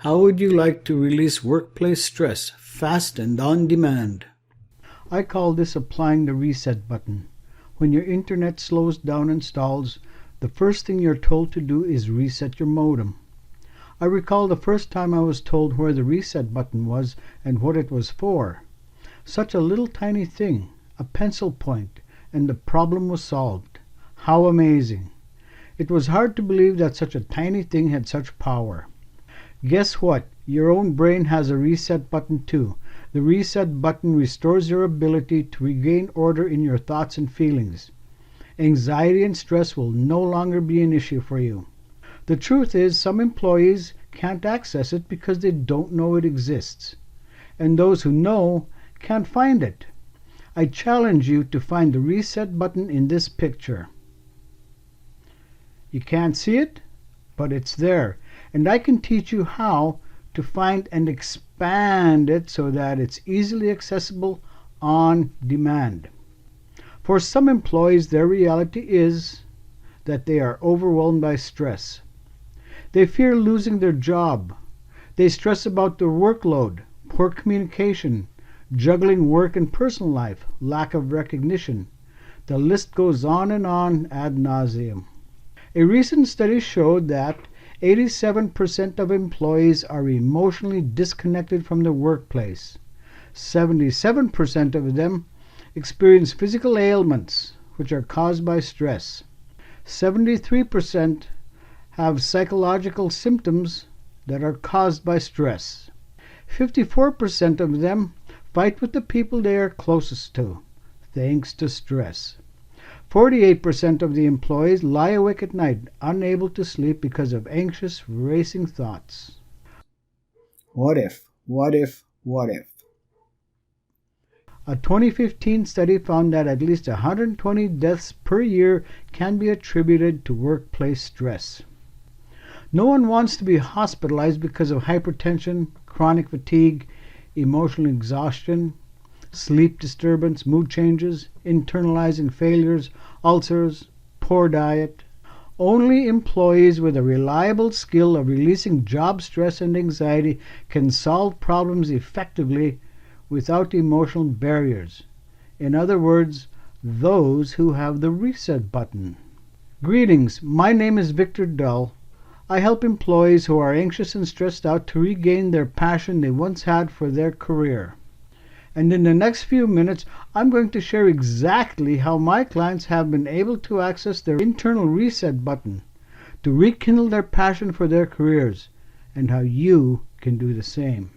How would you like to release workplace stress fast and on demand? I call this applying the reset button. When your internet slows down and stalls, the first thing you're told to do is reset your modem. I recall the first time I was told where the reset button was and what it was for. Such a little tiny thing, a pencil point, and the problem was solved. How amazing! It was hard to believe that such a tiny thing had such power. Guess what? Your own brain has a reset button too. The reset button restores your ability to regain order in your thoughts and feelings. Anxiety and stress will no longer be an issue for you. The truth is, some employees can't access it because they don't know it exists. And those who know can't find it. I challenge you to find the reset button in this picture. You can't see it, but it's there. And I can teach you how to find and expand it so that it's easily accessible on demand. For some employees, their reality is that they are overwhelmed by stress. They fear losing their job. They stress about their workload, poor communication, juggling work and personal life, lack of recognition. The list goes on and on ad nauseum. A recent study showed that 87% of employees are emotionally disconnected from the workplace. 77% of them experience physical ailments, which are caused by stress. 73% have psychological symptoms that are caused by stress. 54% of them fight with the people they are closest to, thanks to stress. 48% of the employees lie awake at night, unable to sleep because of anxious, racing thoughts. What if? What if? What if? A 2015 study found that at least 120 deaths per year can be attributed to workplace stress. No one wants to be hospitalized because of hypertension, chronic fatigue, emotional exhaustion, sleep disturbance, mood changes, internalizing failures, ulcers, poor diet. Only employees with a reliable skill of releasing job stress and anxiety can solve problems effectively without emotional barriers. In other words, those who have the reset button. Greetings, my name is Victor Dull. I help employees who are anxious and stressed out to regain their passion they once had for their career. And in the next few minutes, I'm going to share exactly how my clients have been able to access their internal reset button to rekindle their passion for their careers, and how you can do the same.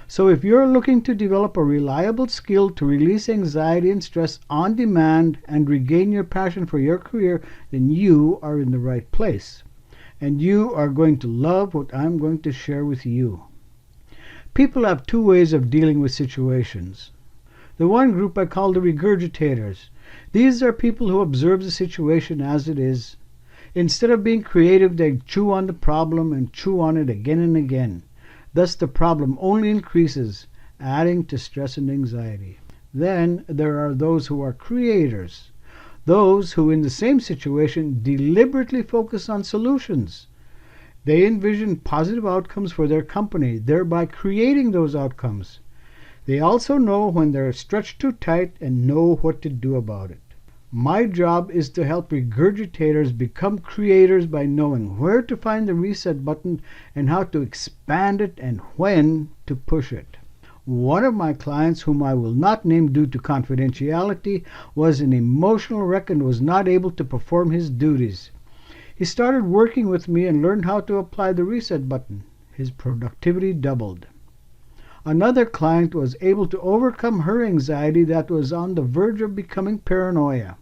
So if you're looking to develop a reliable skill to release anxiety and stress on demand and regain your passion for your career, then you are in the right place. And you are going to love what I'm going to share with you. People have two ways of dealing with situations. The one group I call the regurgitators. These are people who observe the situation as it is. Instead of being creative, they chew on the problem and chew on it again and again. Thus the problem only increases, adding to stress and anxiety. Then there are those who are creators. Those who in the same situation deliberately focus on solutions. They envision positive outcomes for their company, thereby creating those outcomes. They also know when they're stretched too tight and know what to do about it. My job is to help regurgitators become creators by knowing where to find the reset button and how to expand it and when to push it. One of my clients, whom I will not name due to confidentiality, was an emotional wreck and was not able to perform his duties. He started working with me and learned how to apply the reset button. His productivity doubled. Another client was able to overcome her anxiety that was on the verge of becoming paranoia.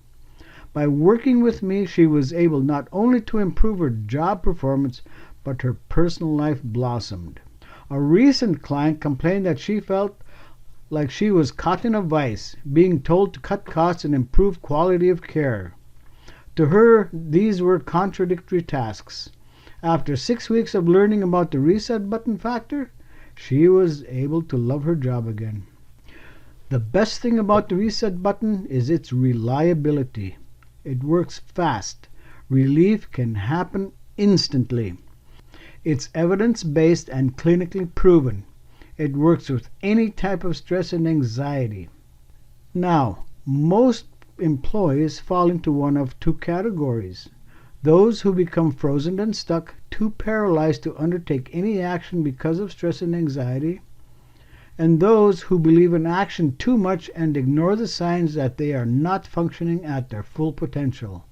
By working with me, she was able not only to improve her job performance, but her personal life blossomed. A recent client complained that she felt like she was caught in a vice, being told to cut costs and improve quality of care. To her, these were contradictory tasks. After 6 weeks of learning about the reset button factor, she was able to love her job again. The best thing about the reset button is its reliability. It works fast. Relief can happen instantly. It's evidence-based and clinically proven. It works with any type of stress and anxiety. Now, most employees fall into one of two categories. Those who become frozen and stuck, too paralyzed to undertake any action because of stress and anxiety, and those who believe in action too much and ignore the signs that they are not functioning at their full potential.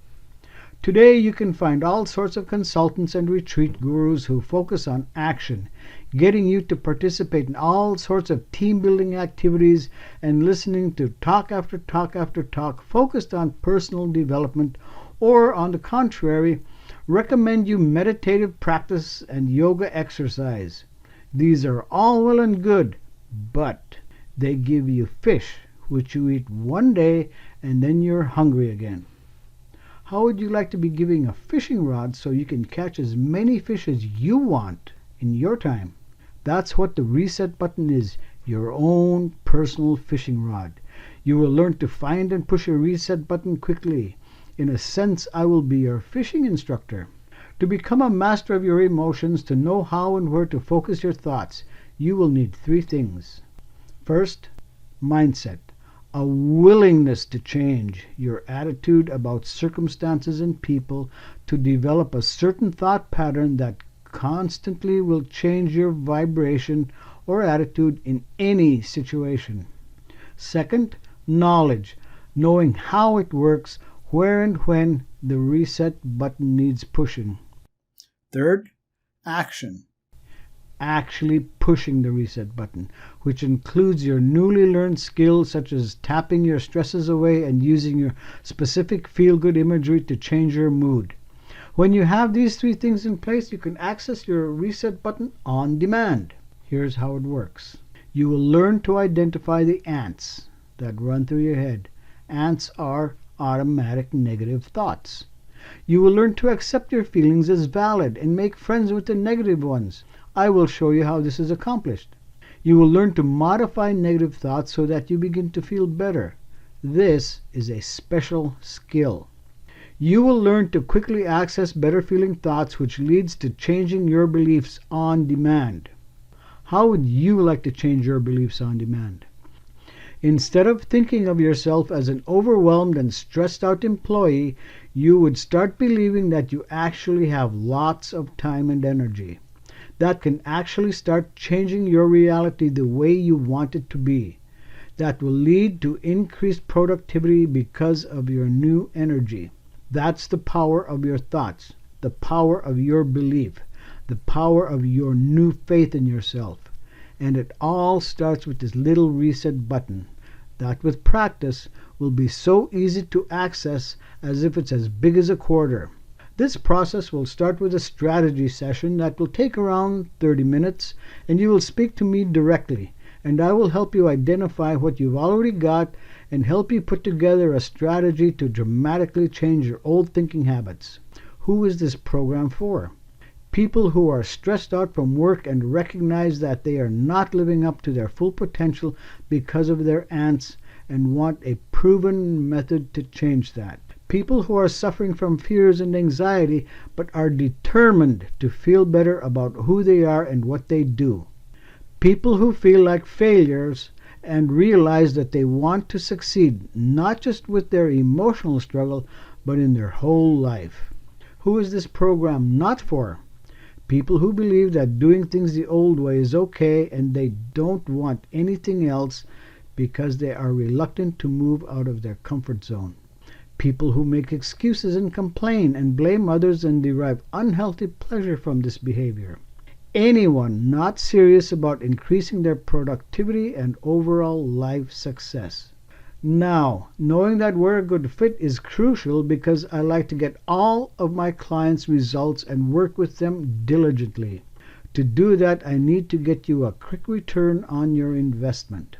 Today you can find all sorts of consultants and retreat gurus who focus on action, getting you to participate in all sorts of team-building activities and listening to talk after talk after talk focused on personal development, or on the contrary, recommend you meditative practice and yoga exercise. These are all well and good, but they give you fish, which you eat one day and then you're hungry again. How would you like to be given a fishing rod so you can catch as many fish as you want in your time? That's what the reset button is, your own personal fishing rod. You will learn to find and push a reset button quickly. In a sense, I will be your fishing instructor. To become a master of your emotions, to know how and where to focus your thoughts, you will need three things. First, mindset. A willingness to change your attitude about circumstances and people, to develop a certain thought pattern that constantly will change your vibration or attitude in any situation. Second, knowledge, knowing how it works, where and when the reset button needs pushing. Third, action. Actually pushing the reset button, which includes your newly learned skills such as tapping your stresses away and using your specific feel-good imagery to change your mood. When you have these three things in place, you can access your reset button on demand. Here's how it works. You will learn to identify the ants that run through your head. Ants are automatic negative thoughts. You will learn to accept your feelings as valid and make friends with the negative ones. I will show you how this is accomplished. You will learn to modify negative thoughts so that you begin to feel better. This is a special skill. You will learn to quickly access better feeling thoughts, which leads to changing your beliefs on demand. How would you like to change your beliefs on demand? Instead of thinking of yourself as an overwhelmed and stressed out employee, you would start believing that you actually have lots of time and energy. That can actually start changing your reality the way you want it to be. That will lead to increased productivity because of your new energy. That's the power of your thoughts, the power of your belief, the power of your new faith in yourself. And it all starts with this little reset button that with practice will be so easy to access as if it's as big as a quarter. This process will start with a strategy session that will take around 30 minutes, and you will speak to me directly, and I will help you identify what you've already got and help you put together a strategy to dramatically change your old thinking habits. Who is this program for? People who are stressed out from work and recognize that they are not living up to their full potential because of their ants and want a proven method to change that. People who are suffering from fears and anxiety but are determined to feel better about who they are and what they do. People who feel like failures and realize that they want to succeed not just with their emotional struggle but in their whole life. Who is this program not for? People who believe that doing things the old way is okay and they don't want anything else because they are reluctant to move out of their comfort zone. People who make excuses and complain and blame others and derive unhealthy pleasure from this behavior. Anyone not serious about increasing their productivity and overall life success. Now, knowing that we're a good fit is crucial because I like to get all of my clients' results and work with them diligently. To do that, I need to get you a quick return on your investment.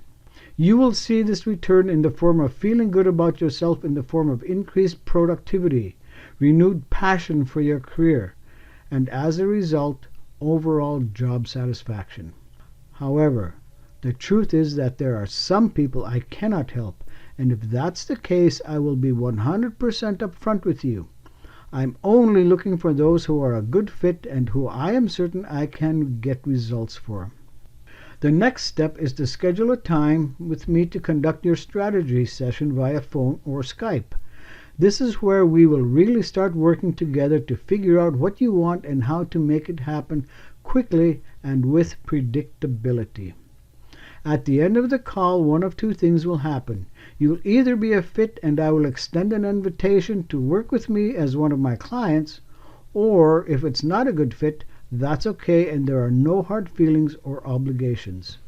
You will see this return in the form of feeling good about yourself, in the form of increased productivity, renewed passion for your career, and as a result, overall job satisfaction. However, the truth is that there are some people I cannot help, and if that's the case, I will be 100% upfront with you. I'm only looking for those who are a good fit and who I am certain I can get results for. The next step is to schedule a time with me to conduct your strategy session via phone or Skype. This is where we will really start working together to figure out what you want and how to make it happen quickly and with predictability. At the end of the call, one of two things will happen. You'll either be a fit and I will extend an invitation to work with me as one of my clients, or if it's not a good fit, that's okay and there are no hard feelings or obligations.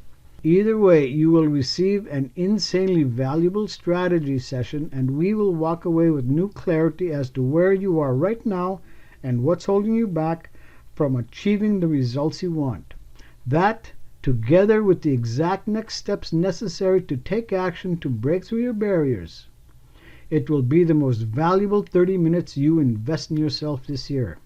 Either way, you will receive an insanely valuable strategy session and we will walk away with new clarity as to where you are right now and what's holding you back from achieving the results you want. That, together with the exact next steps necessary to take action to break through your barriers, it will be the most valuable 30 minutes you invest in yourself this year.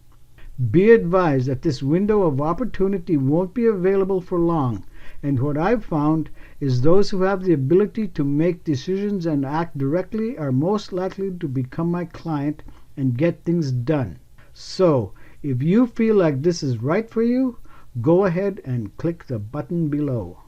Be advised that this window of opportunity won't be available for long, and what I've found is those who have the ability to make decisions and act directly are most likely to become my client and get things done. So, if you feel like this is right for you, go ahead and click the button below.